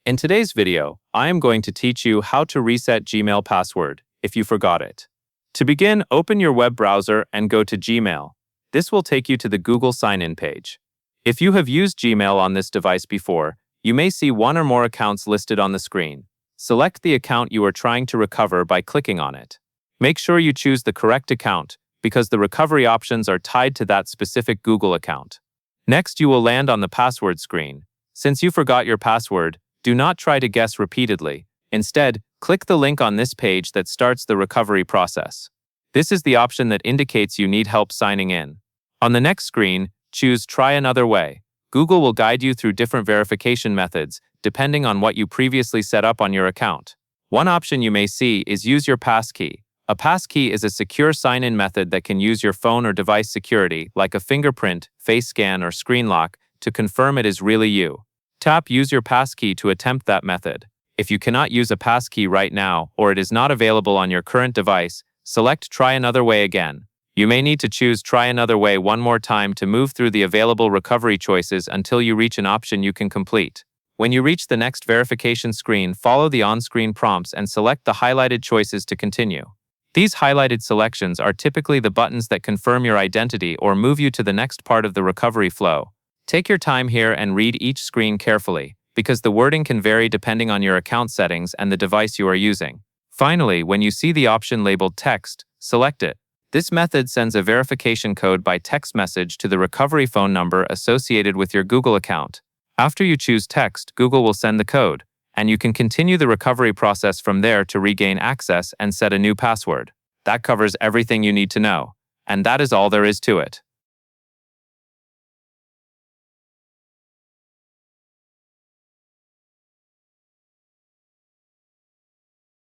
In today's video, I am going to teach you how to reset Gmail password if you forgot it. To begin, open your web browser and go to Gmail. This will take you to the Google sign-in page. If you have used Gmail on this device before, you may see one or more accounts listed on the screen. Select the account you are trying to recover by clicking on it. Make sure you choose the correct account because the recovery options are tied to that specific Google account. Next, you will land on the password screen. Since you forgot your password, do not try to guess repeatedly. Instead, click the link on this page that starts the recovery process. This is the option that indicates you need help signing in. On the next screen, choose Try Another Way. Google will guide you through different verification methods, depending on what you previously set up on your account. One option you may see is use your passkey. A passkey is a secure sign-in method that can use your phone or device security, like a fingerprint, face scan, or screen lock, to confirm it is really you. Tap Use Your Passkey to attempt that method. If you cannot use a passkey right now or it is not available on your current device, select Try Another Way again. You may need to choose Try Another Way one more time to move through the available recovery choices until you reach an option you can complete. When you reach the next verification screen, follow the on-screen prompts and select the highlighted choices to continue. These highlighted selections are typically the buttons that confirm your identity or move you to the next part of the recovery flow. Take your time here and read each screen carefully, because the wording can vary depending on your account settings and the device you are using. Finally, when you see the option labeled Text, select it. This method sends a verification code by text message to the recovery phone number associated with your Google account. After you choose Text, Google will send the code, and you can continue the recovery process from there to regain access and set a new password. That covers everything you need to know, and that is all there is to it.